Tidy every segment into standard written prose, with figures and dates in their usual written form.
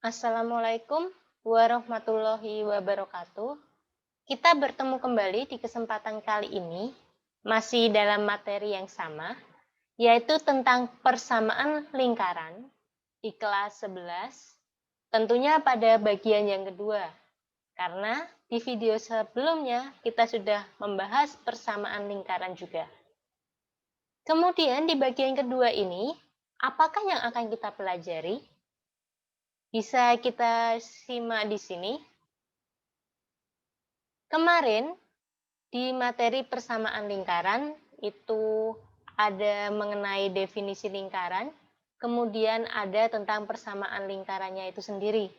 Assalamualaikum warahmatullahi wabarakatuh. Kita bertemu kembali di kesempatan kali ini, masih dalam materi yang sama, yaitu tentang persamaan lingkaran di kelas 11, tentunya pada bagian yang kedua, karena di video sebelumnya kita sudah membahas persamaan lingkaran juga. Kemudian di bagian kedua ini, apakah yang akan kita pelajari? Bisa kita simak di sini. Kemarin di materi persamaan lingkaran itu ada mengenai definisi lingkaran, kemudian ada tentang persamaan lingkarannya itu sendiri.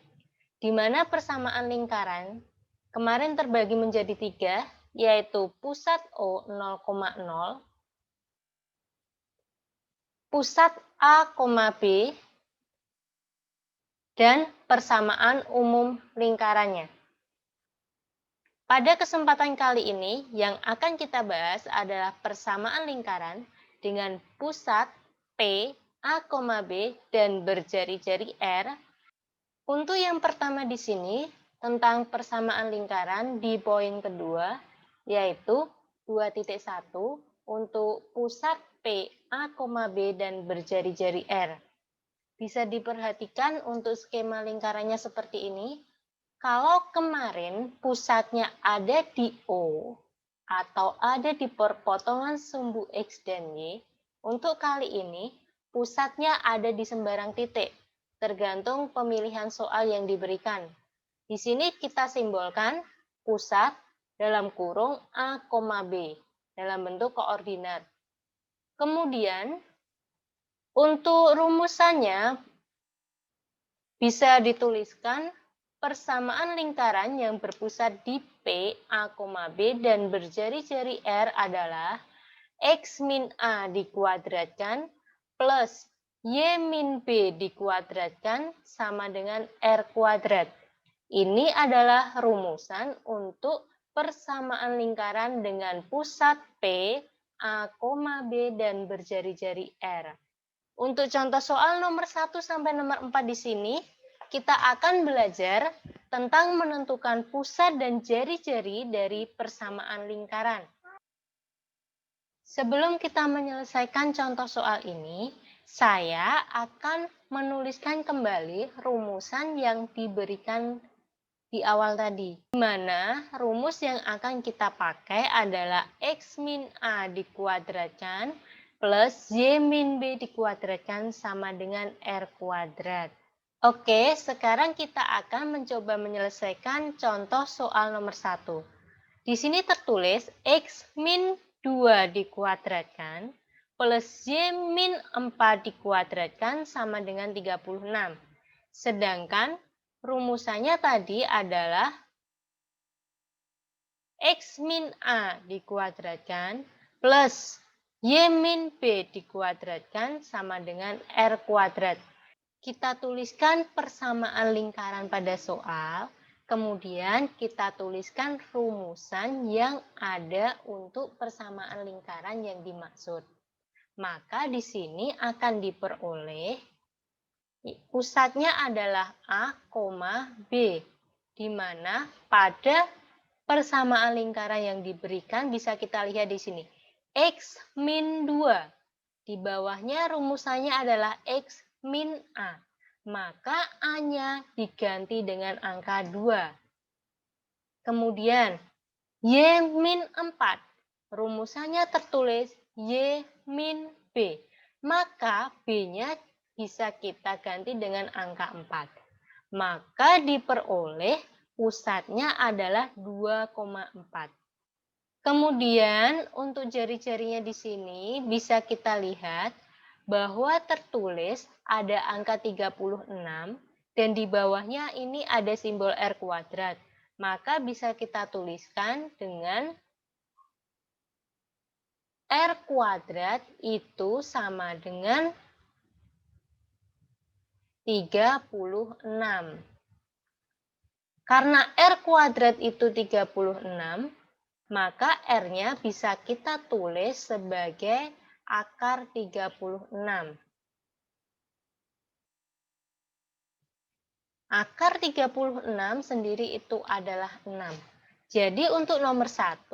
Di mana persamaan lingkaran kemarin terbagi menjadi tiga, yaitu pusat O 0,0, pusat A, B, dan persamaan umum lingkarannya. Pada kesempatan kali ini, yang akan kita bahas adalah persamaan lingkaran dengan pusat P, A, B, dan berjari-jari R. Untuk yang pertama di sini, tentang persamaan lingkaran di poin kedua, yaitu 2.1 untuk pusat P, A, B, dan berjari-jari R. Bisa diperhatikan untuk skema lingkarannya seperti ini. Kalau kemarin pusatnya ada di O atau ada di perpotongan sumbu X dan Y, untuk kali ini pusatnya ada di sembarang titik, tergantung pemilihan soal yang diberikan. Di sini kita simbolkan pusat dalam kurung A, B dalam bentuk koordinat. Kemudian untuk rumusannya bisa dituliskan persamaan lingkaran yang berpusat di P, A, B dan berjari-jari R adalah X min A dikuadratkan plus Y min B dikuadratkan sama dengan R kuadrat. Ini adalah rumusan untuk persamaan lingkaran dengan pusat P, A, B dan berjari-jari R. Untuk contoh soal nomor 1 sampai nomor 4 di sini, kita akan belajar tentang menentukan pusat dan jari-jari dari persamaan lingkaran. Sebelum kita menyelesaikan contoh soal ini, saya akan menuliskan kembali rumusan yang diberikan di awal tadi. Di mana rumus yang akan kita pakai adalah X min A dikuadratkan plus Y min B dikuadratkan sama dengan R kuadrat. Oke, sekarang kita akan mencoba menyelesaikan contoh soal nomor 1. Di sini tertulis X min 2 dikuadratkan plus Y min 4 dikuadratkan sama dengan 36. Sedangkan rumusannya tadi adalah X min A dikuadratkan plus Y min B dikuadratkan sama dengan R kuadrat. Kita tuliskan persamaan lingkaran pada soal, kemudian kita tuliskan rumusan yang ada untuk persamaan lingkaran yang dimaksud. Maka di sini akan diperoleh pusatnya adalah A, B, di mana pada persamaan lingkaran yang diberikan bisa kita lihat di sini. X min 2. Di bawahnya rumusannya adalah X min A. Maka A-nya diganti dengan angka 2. Kemudian Y min 4. Rumusannya tertulis Y min B. Maka B-nya bisa kita ganti dengan angka 4. Maka diperoleh pusatnya adalah 2,4. Kemudian untuk jari-jarinya di sini bisa kita lihat bahwa tertulis ada angka 36 dan di bawahnya ini ada simbol R kuadrat. Maka bisa kita tuliskan dengan R kuadrat itu sama dengan 36. Karena R kuadrat itu 36, maka R-nya bisa kita tulis sebagai akar 36. Akar 36 sendiri itu adalah 6. Jadi untuk nomor 1,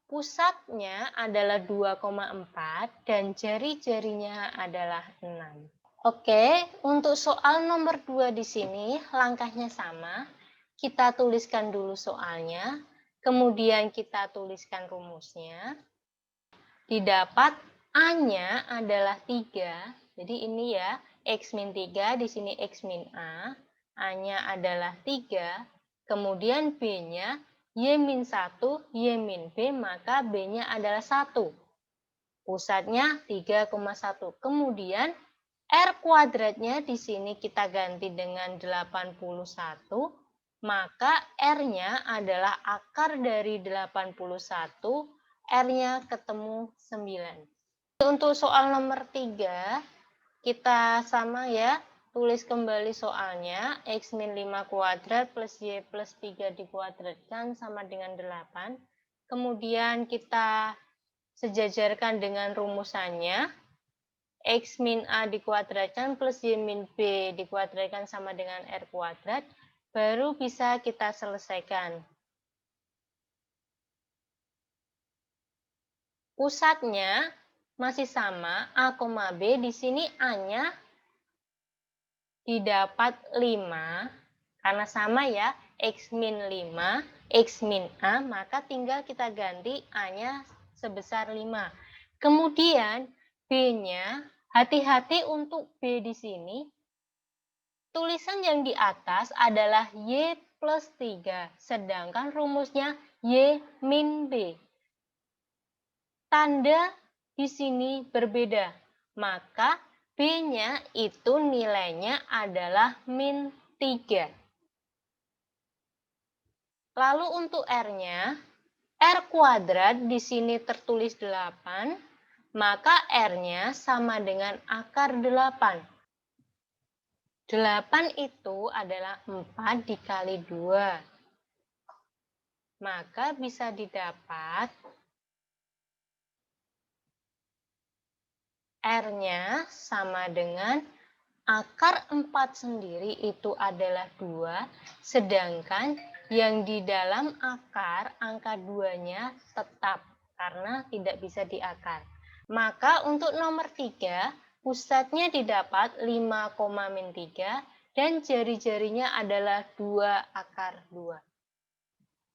pusatnya adalah 2,4 dan jari-jarinya adalah 6. Oke, untuk soal nomor 2 di sini langkahnya sama. Kita tuliskan dulu soalnya, kemudian kita tuliskan rumusnya. Didapat A-nya adalah 3. Jadi ini ya, X min 3, di sini X min A. A-nya adalah 3, kemudian B-nya Y min 1, Y min B, maka B-nya adalah 1. Pusatnya 3,1. Kemudian R kuadratnya di sini kita ganti dengan 81, maka R-nya adalah akar dari 81, R-nya ketemu 9. Untuk soal nomor 3, kita sama ya, tulis kembali soalnya, X min 5 kuadrat plus Y plus 3 dikuadratkan sama dengan 8. Kemudian kita sejajarkan dengan rumusannya, X min A dikuadratkan plus Y min B dikuadratkan sama dengan R kuadrat, baru bisa kita selesaikan. Pusatnya masih sama, A, B, di sini A-nya didapat 5, karena sama ya, X min 5, X min A, maka tinggal kita ganti A-nya sebesar 5. Kemudian B-nya, hati-hati untuk B di sini, tulisan yang di atas adalah Y plus 3, sedangkan rumusnya Y min B. Tanda di sini berbeda, maka B-nya itu nilainya adalah min 3. Lalu untuk R-nya, R kuadrat di sini tertulis 8, maka R-nya sama dengan akar 8. 8 itu adalah 4 dikali 2. Maka bisa didapat R-nya sama dengan akar 4 sendiri itu adalah 2, sedangkan yang di dalam akar angka 2-nya tetap karena tidak bisa diakar. Maka untuk nomor 3, pusatnya didapat 5,-3 dan jari-jarinya adalah 2 akar 2.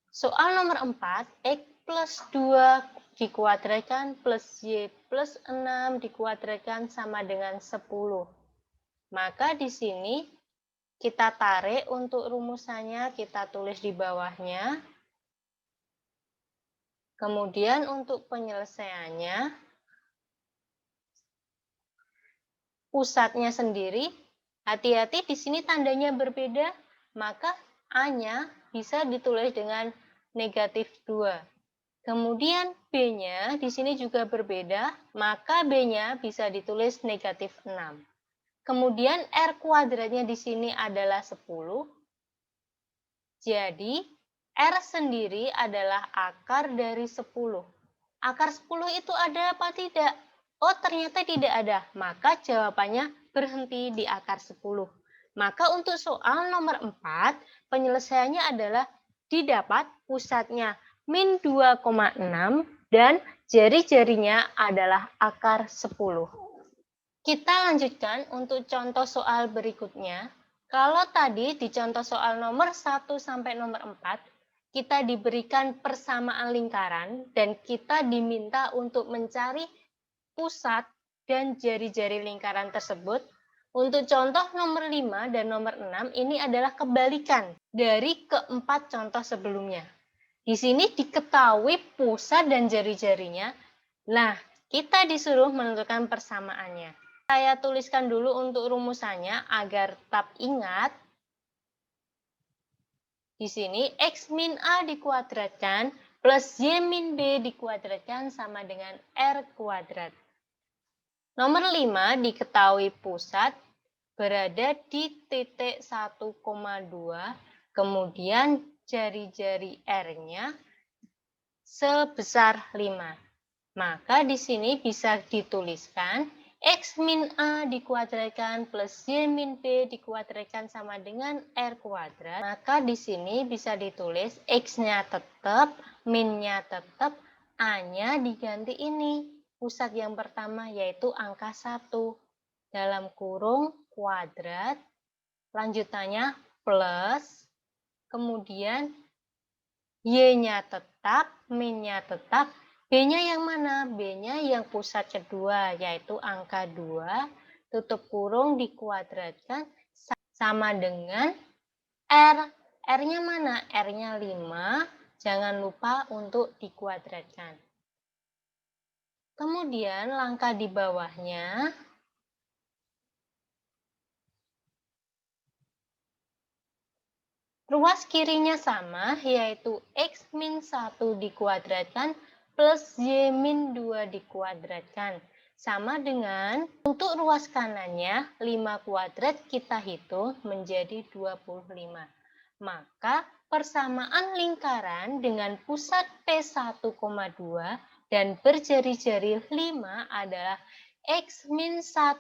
Soal nomor 4, X plus 2 dikuadratkan plus Y plus 6 dikuadratkan sama dengan 10. Maka di sini kita tarik untuk rumusannya, kita tulis di bawahnya. Kemudian untuk penyelesaiannya, pusatnya sendiri, hati-hati di sini tandanya berbeda, maka A-nya bisa ditulis dengan negatif 2. Kemudian B-nya di sini juga berbeda, maka B-nya bisa ditulis negatif 6. Kemudian R kuadratnya di sini adalah 10. Jadi, R sendiri adalah akar dari 10. Akar 10 itu ada apa tidak? Oh, ternyata tidak ada. Maka jawabannya berhenti di akar 10. Maka untuk soal nomor 4, penyelesaiannya adalah didapat pusatnya min 2,6 dan jari-jarinya adalah akar 10. Kita lanjutkan untuk contoh soal berikutnya. Kalau tadi di contoh soal nomor 1 sampai nomor 4, kita diberikan persamaan lingkaran dan kita diminta untuk mencari pusat dan jari-jari lingkaran tersebut. Untuk contoh nomor 5 dan nomor 6 ini adalah kebalikan dari keempat contoh sebelumnya. Di sini diketahui pusat dan jari-jarinya. Nah, kita disuruh menentukan persamaannya. Saya tuliskan dulu untuk rumusannya agar tetap ingat. Di sini X min A dikuadratkan plus Y min B dikuadratkan sama dengan R kuadrat. Nomor 5 diketahui pusat berada di titik 1,2, kemudian jari-jari R-nya sebesar 5. Maka di sini bisa dituliskan X min A dikuadratkan plus Y min B dikuadratkan sama dengan R kuadrat. Maka di sini bisa ditulis X-nya tetap, min-nya tetap, A-nya diganti ini. Pusat yang pertama yaitu angka 1. Dalam kurung kuadrat, lanjutannya plus, kemudian Y-nya tetap, min-nya tetap, B-nya yang mana? B-nya yang pusat kedua, yaitu angka 2, tutup kurung dikuadratkan sama dengan R. R-nya mana? R-nya 5, jangan lupa untuk dikuadratkan. Kemudian langkah di bawahnya, ruas kirinya sama, yaitu X min 1 dikuadratkan plus Y min 2 dikuadratkan. Sama dengan, untuk ruas kanannya, 5 kuadrat kita hitung menjadi 25. Maka, persamaan lingkaran dengan pusat P1,2 dan berjari-jari 5 adalah X min 1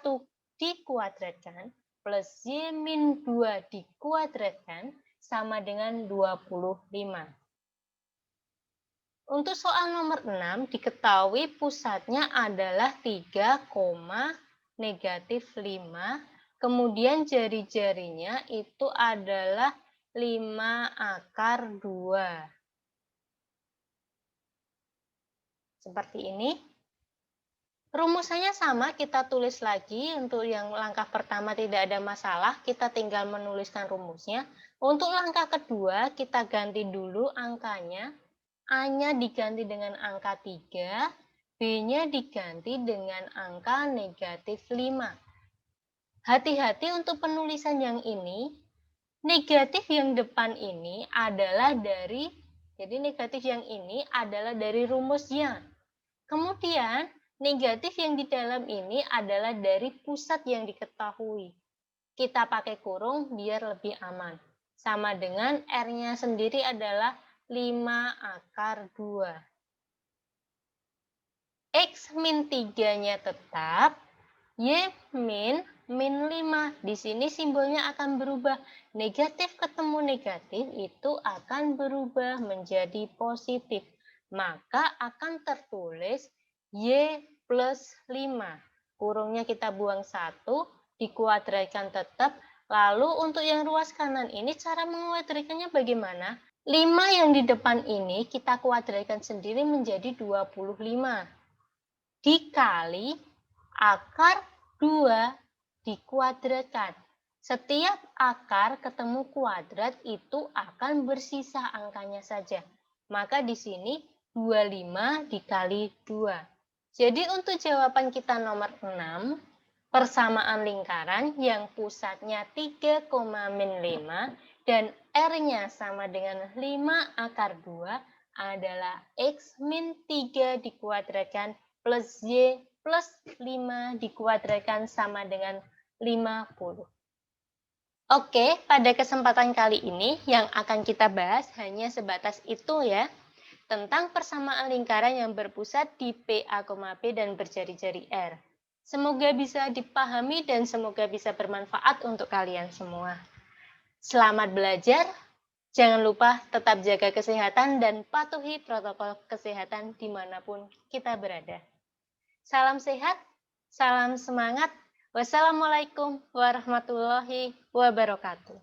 dikuadratkan plus Y min 2 dikuadratkan sama dengan 25. Untuk soal nomor 6, diketahui pusatnya adalah 3, negatif 5, kemudian jari-jarinya itu adalah 5 akar 2. Seperti ini. Rumusannya sama, kita tulis lagi. Untuk yang langkah pertama tidak ada masalah, kita tinggal menuliskan rumusnya. Untuk langkah kedua, kita ganti dulu angkanya. A-nya diganti dengan angka 3, B-nya diganti dengan angka negatif 5. Hati-hati untuk penulisan yang ini. Negatif yang depan ini adalah dari, jadi negatif yang ini adalah dari rumusnya. Kemudian, negatif yang di dalam ini adalah dari pusat yang diketahui. Kita pakai kurung biar lebih aman. Sama dengan R-nya sendiri adalah 5 akar 2. X min 3-nya tetap, Y min 5. Di sini simbolnya akan berubah. Negatif ketemu negatif itu akan berubah menjadi positif. Maka akan tertulis Y plus 5. Kurungnya kita buang 1, dikuadratkan tetap. Lalu untuk yang ruas kanan ini cara menguadratkannya bagaimana? 5 yang di depan ini kita kuadratkan sendiri menjadi 25. Dikali akar 2 dikuadratkan. Setiap akar ketemu kuadrat itu akan bersisa angkanya saja. Maka di sini 25 dikali 2. Jadi untuk jawaban kita nomor 6, persamaan lingkaran yang pusatnya 3, min 5 dan R-nya sama dengan 5 akar 2 adalah X min 3 dikuadratkan plus Y plus 5 dikuadratkan sama dengan 50. Oke, pada kesempatan kali ini yang akan kita bahas hanya sebatas itu ya, tentang persamaan lingkaran yang berpusat di PA, B dan berjari-jari R. Semoga bisa dipahami dan semoga bisa bermanfaat untuk kalian semua. Selamat belajar, jangan lupa tetap jaga kesehatan dan patuhi protokol kesehatan dimanapun kita berada. Salam sehat, salam semangat. Wassalamualaikum warahmatullahi wabarakatuh.